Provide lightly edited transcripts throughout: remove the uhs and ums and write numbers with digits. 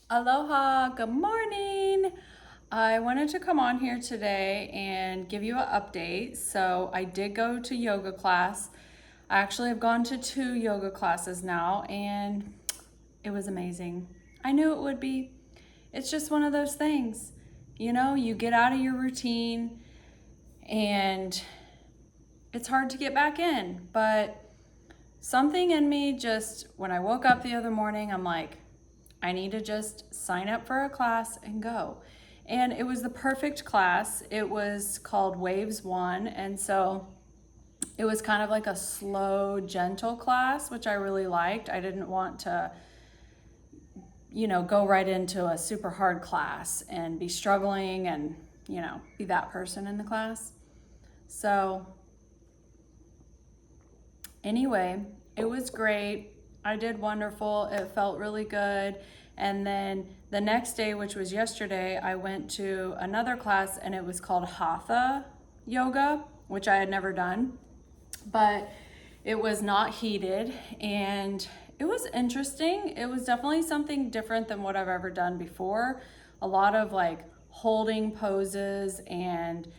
Aloha, good morning. I wanted to come on here today and give you an update. So I did go to yoga class. I actually have gone to 2 yoga classes now and it was amazing. I knew it would be. It's just one of those things. You get out of your routine and it's hard to get back in. But something in me just, when I woke up the other morning, I'm like, I need to just sign up for a class and go. And it was the perfect class. It was called Waves 1. And so it was kind of like a slow, gentle class, which I really liked. I didn't want to, go right into a super hard class and be struggling and, be that person in the class. So anyway, it was great. I did wonderful. It felt really good. And then the next day, which was yesterday, I went to another class and it was called Hatha yoga, which I had never done, but it was not heated and it was interesting. It was definitely something different than what I've ever done before. A lot of like holding poses and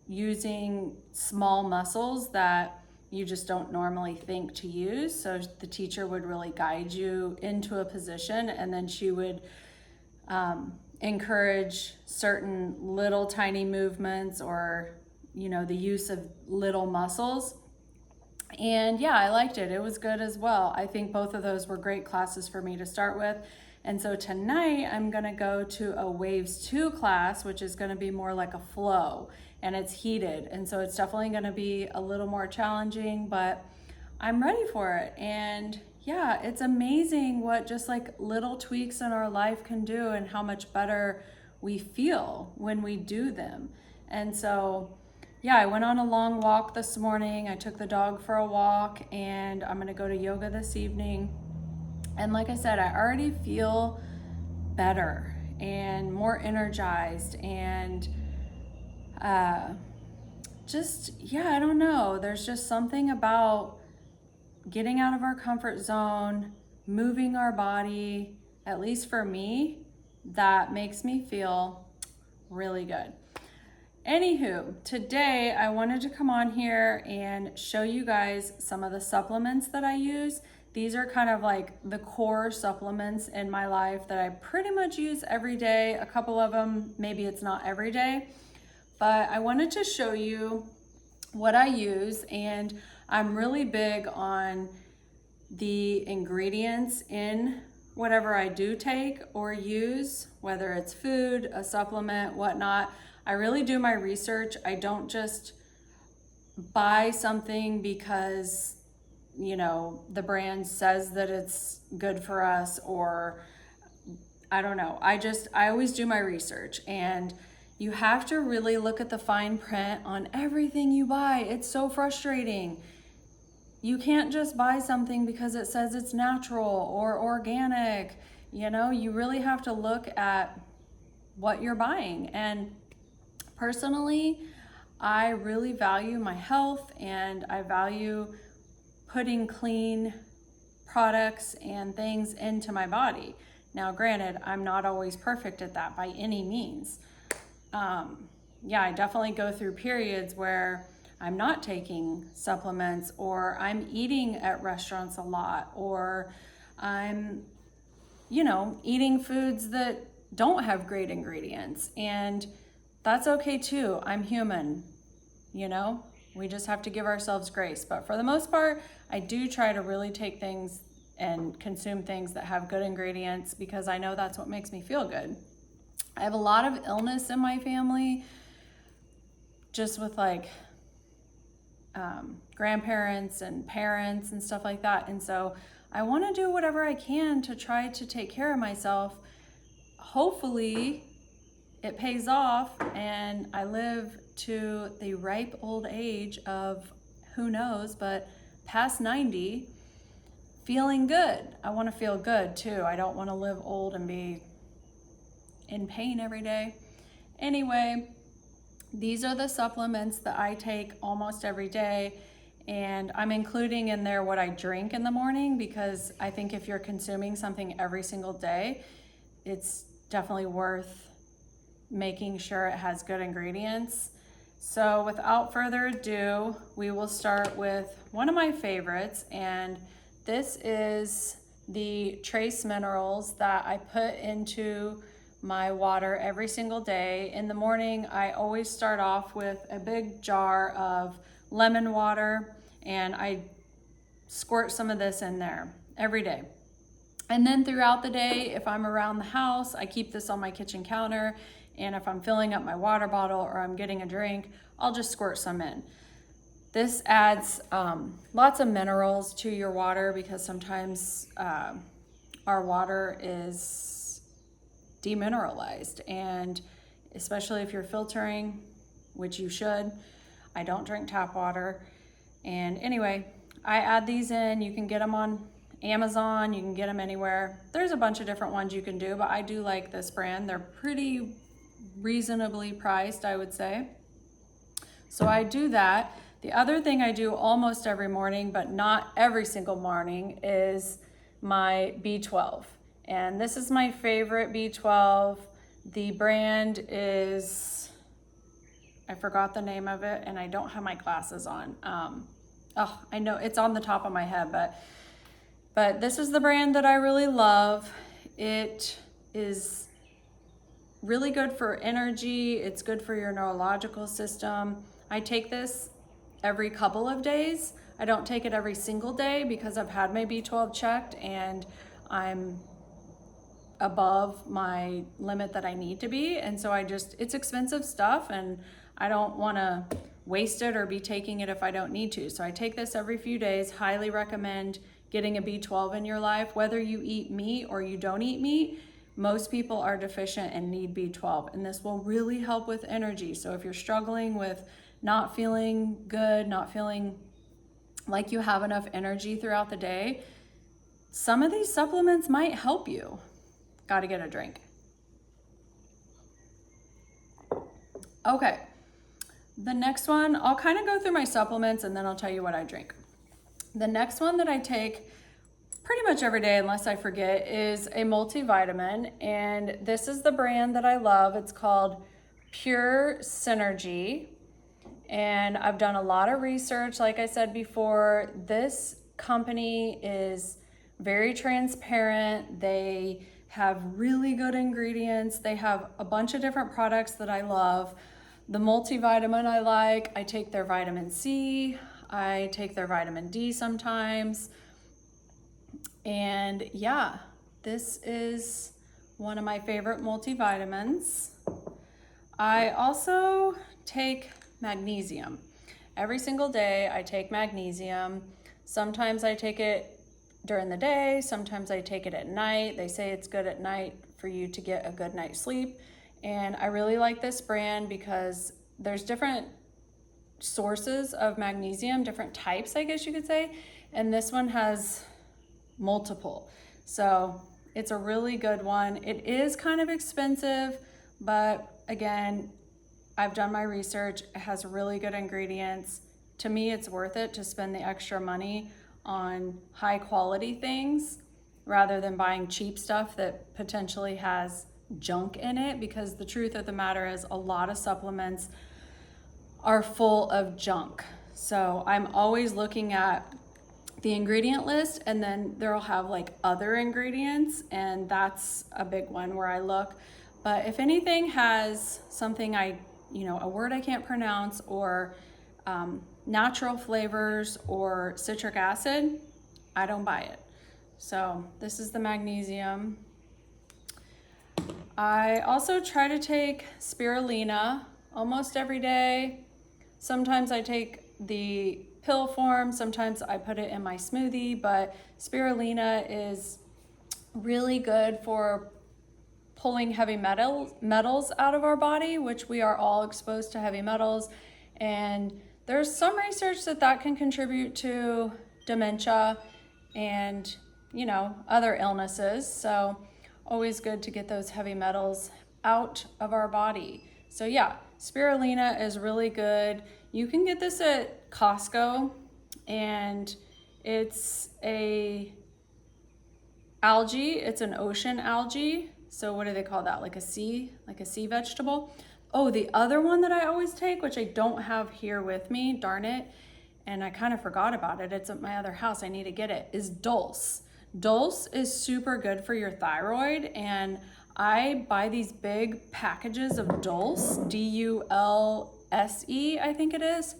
using small muscles that you just don't normally think to use. So the teacher would really guide you into a position and then she would encourage certain little tiny movements or, the use of little muscles. And yeah, I liked it. It was good as well. I think both of those were great classes for me to start with. And so tonight I'm gonna go to a Waves 2 class, which is gonna be more like a flow and it's heated. And so it's definitely gonna be a little more challenging, but I'm ready for it. And yeah, it's amazing what just like little tweaks in our life can do and how much better we feel when we do them. And so yeah, I went on a long walk this morning. I took the dog for a walk and I'm gonna go to yoga this evening. And like I said, I already feel better and more energized and I don't know. There's just something about getting out of our comfort zone, moving our body, at least for me, that makes me feel really good. Anywho, today I wanted to come on here and show you guys some of the supplements that I use. These are kind of like the core supplements in my life that I pretty much use every day. A couple of them, maybe it's not every day, but I wanted to show you what I use. And I'm really big on the ingredients in whatever I do take or use, whether it's food, a supplement, whatnot. I really do my research. I don't just buy something because, the brand says that it's good for us, or I don't know. I always do my research, and you have to really look at the fine print on everything you buy. It's so frustrating. You can't just buy something because it says it's natural or organic. You really have to look at what you're buying. And personally, I really value my health and I value putting clean products and things into my body. Now, granted, I'm not always perfect at that by any means. I definitely go through periods where I'm not taking supplements, or I'm eating at restaurants a lot, or I'm, eating foods that don't have great ingredients. And that's okay too. I'm human, we just have to give ourselves grace. But for the most part, I do try to really take things and consume things that have good ingredients because I know that's what makes me feel good. I have a lot of illness in my family, just with like grandparents and parents and stuff like that. And so I want to do whatever I can to try to take care of myself. Hopefully it pays off and I live to the ripe old age of, who knows, but past 90, feeling good. I want to feel good too. I don't want to live old and be in pain every day. Anyway, these are the supplements that I take almost every day. And I'm including in there what I drink in the morning, because I think if you're consuming something every single day, it's definitely worth making sure it has good ingredients. So without further ado, we will start with one of my favorites, and this is the trace minerals that I put into my water every single day. In the morning, I always start off with a big jar of lemon water, and I squirt some of this in there every day. And then throughout the day, if I'm around the house, I keep this on my kitchen counter. And if I'm filling up my water bottle or I'm getting a drink, I'll just squirt some in. This adds lots of minerals to your water, because sometimes our water is demineralized. And especially if you're filtering, which you should. I don't drink tap water. And anyway, I add these in. You can get them on Amazon, you can get them anywhere. There's a bunch of different ones you can do, but I do like this brand. They're pretty reasonably priced, I would say. So I do that. The other thing I do almost every morning, but not every single morning, is my B12. And this is my favorite B12. The brand is, I forgot the name of it, and I don't have my glasses on. I know it's on the top of my head, but this is the brand that I really love. It is really good for energy. It's good for your neurological system. I take this every couple of days. I don't take it every single day because I've had my B12 checked and I'm above my limit that I need to be. And so it's expensive stuff, and I don't want to waste it or be taking it if I don't need to. So I take this every few days. Highly recommend getting a B12 in your life. Whether you eat meat or you don't eat meat, most people are deficient and need B12, and this will really help with energy. So if you're struggling with not feeling good, not feeling like you have enough energy throughout the day, some of these supplements might help you. Got to get a drink. Okay, the next one, I'll kind of go through my supplements and then I'll tell you what I drink. The next one that I take pretty much every day, unless I forget, is a multivitamin. And this is the brand that I love. It's called Pure Synergy. And I've done a lot of research. Like I said before, this company is very transparent. They have really good ingredients. They have a bunch of different products that I love. The multivitamin I like. I take their vitamin C. I take their vitamin D sometimes. And yeah, this is one of my favorite multivitamins. I also take magnesium. Every single day I take magnesium. Sometimes I take it during the day, sometimes I take it at night. They say it's good at night for you to get a good night's sleep. And I really like this brand because there's different sources of magnesium, different types, I guess you could say. And this one has multiple. So it's a really good one. It is kind of expensive, but again, I've done my research. It has really good ingredients. To me, it's worth it to spend the extra money on high quality things rather than buying cheap stuff that potentially has junk in it, because the truth of the matter is a lot of supplements are full of junk. So I'm always looking at the ingredient list, and then there'll have like other ingredients, and that's a big one where I look. But if anything has something a word I can't pronounce, or natural flavors or citric acid, I don't buy it. So this is the magnesium. I also try to take spirulina almost every day. Sometimes I take the pill form, sometimes I put it in my smoothie, but spirulina is really good for pulling heavy metals out of our body, which we are all exposed to heavy metals. And there's some research that can contribute to dementia and, other illnesses. So always good to get those heavy metals out of our body. So yeah, spirulina is really good. You can get this at Costco, and it's it's an ocean algae. So what do they call that? Like a sea vegetable? Oh, the other one that I always take, which I don't have here with me, darn it, and I kind of forgot about it. It's at my other house. I need to get it, is Dulse. Dulse is super good for your thyroid, and I buy these big packages of Dulse, Dulse, I think it is.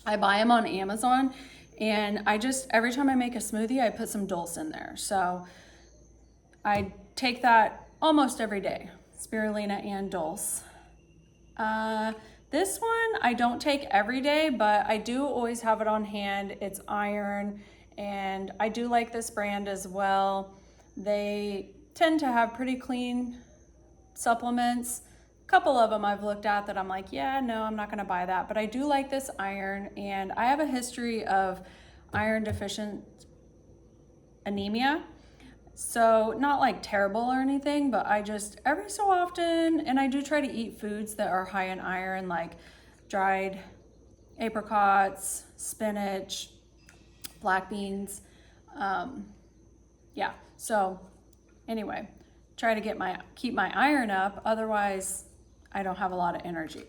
I buy them on Amazon, and I just, every time I make a smoothie, I put some Dulse in there. So I take that almost every day, spirulina and Dulse. This one I don't take every day, but I do always have it on hand. It's iron, and I do like this brand as well. They tend to have pretty clean supplements. A couple of them I've looked at that I'm like, yeah, no, I'm not gonna buy that, but I do like this iron, and I have a history of iron deficient anemia. So not like terrible or anything, but I just every so often, and I do try to eat foods that are high in iron, like dried apricots, spinach, black beans. Yeah, so anyway, try to keep my iron up, otherwise I don't have a lot of energy.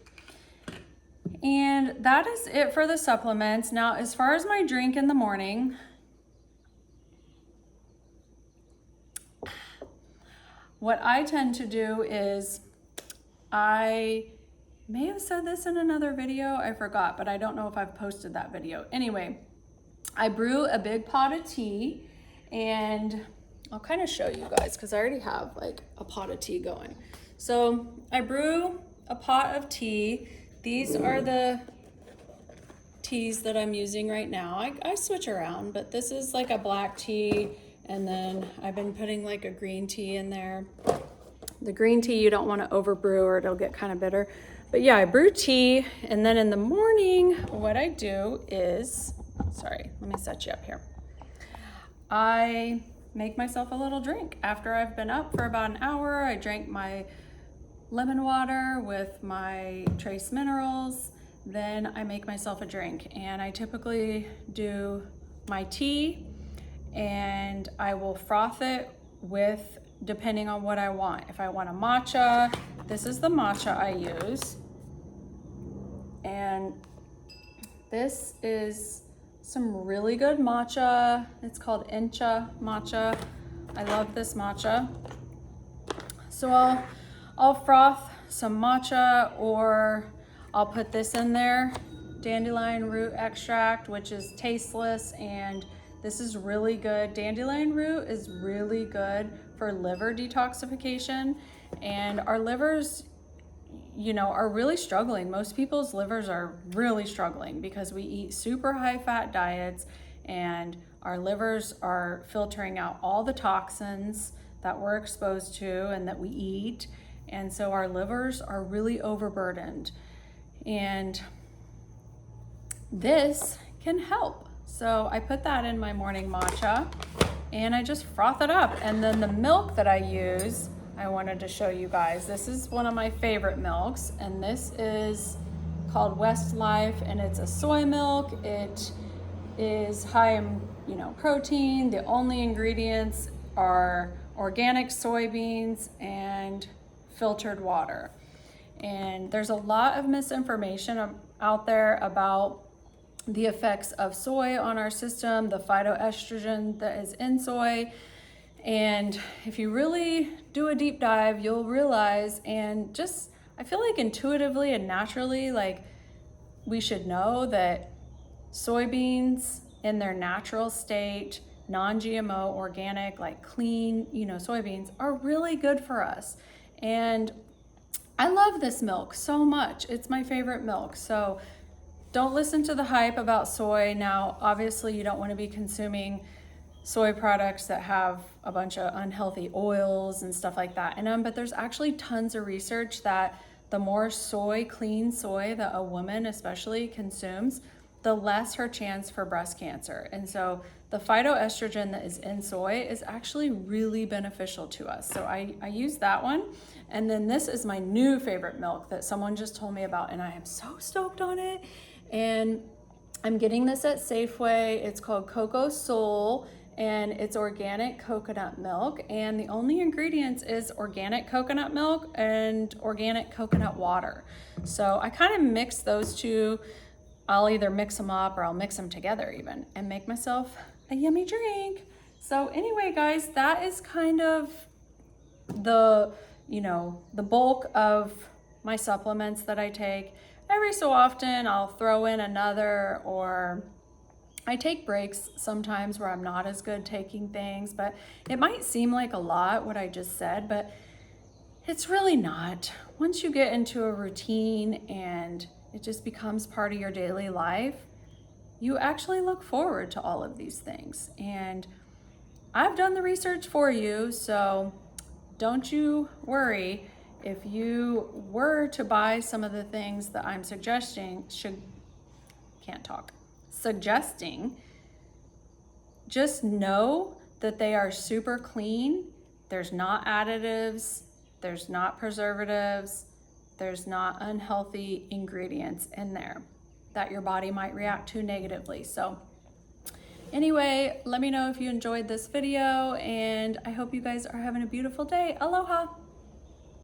And that is it for the supplements. Now, as far as my drink in the morning, what I tend to do is, I may have said this in another video, I forgot, but I don't know if I've posted that video. Anyway, I brew a big pot of tea, and I'll kind of show you guys because I already have like a pot of tea going. So I brew a pot of tea. These are the teas that I'm using right now. I switch around, but this is like a black tea, and then I've been putting like a green tea in there. The green tea you don't want to overbrew or it'll get kind of bitter. But yeah, I brew tea, and then in the morning what I do is, sorry, let me set you up here. I make myself a little drink. After I've been up for about an hour, I drank my lemon water with my trace minerals, then I make myself a drink. And I typically do my tea, and I will froth it with, depending on what I want. If I want a matcha, this is the matcha I use. And this is some really good matcha. It's called Incha matcha. I love this matcha. So I'll froth some matcha, or I'll put this in there, dandelion root extract, which is tasteless, and this is really good. Dandelion root is really good for liver detoxification, and our livers, you know, are really struggling. Most people's livers are really struggling because we eat super high fat diets, and our livers are filtering out all the toxins that we're exposed to and that we eat. And so our livers are really overburdened, and this can help. So I put that in my morning matcha, and I just froth it up. And then the milk that I use, I wanted to show you guys. This is one of my favorite milks, and this is called Westlife, and it's a soy milk. It is high in, you know, protein. The only ingredients are organic soybeans and filtered water. And there's a lot of misinformation out there about the effects of soy on our system, the phytoestrogen that is in soy. And if you really do a deep dive, you'll realize, and just, I feel like intuitively and naturally, like, we should know that soybeans in their natural state, non-GMO, organic, like clean, you know, soybeans are really good for us. And I love this milk so much. It's my favorite milk. So don't listen to the hype about soy. Now, obviously you don't want to be consuming soy products that have a bunch of unhealthy oils and stuff like that in them, but there's actually tons of research that the more soy, clean soy that a woman especially consumes, the less her chance for breast cancer. And so the phytoestrogen that is in soy is actually really beneficial to us. So I use that one. And then this is my new favorite milk that someone just told me about, and I am so stoked on it. And I'm getting this at Safeway. It's called Cocoa Soul, and it's organic coconut milk, and the only ingredients is organic coconut milk and organic coconut water. So I kind of mix those two. I'll either mix them up or I'll mix them together even and make myself a yummy drink. So anyway, guys, that is kind of the bulk of my supplements that I take. Every so often I'll throw in another, or I take breaks sometimes where I'm not as good taking things, but it might seem like a lot what I just said, but it's really not. Once you get into a routine and it just becomes part of your daily life, you actually look forward to all of these things. And I've done the research for you, so don't you worry. If you were to buy some of the things that I'm suggesting, just know that they are super clean. There's not additives, there's not preservatives, there's not unhealthy ingredients in there that your body might react to negatively. So anyway, let me know if you enjoyed this video, and I hope you guys are having a beautiful day. Aloha.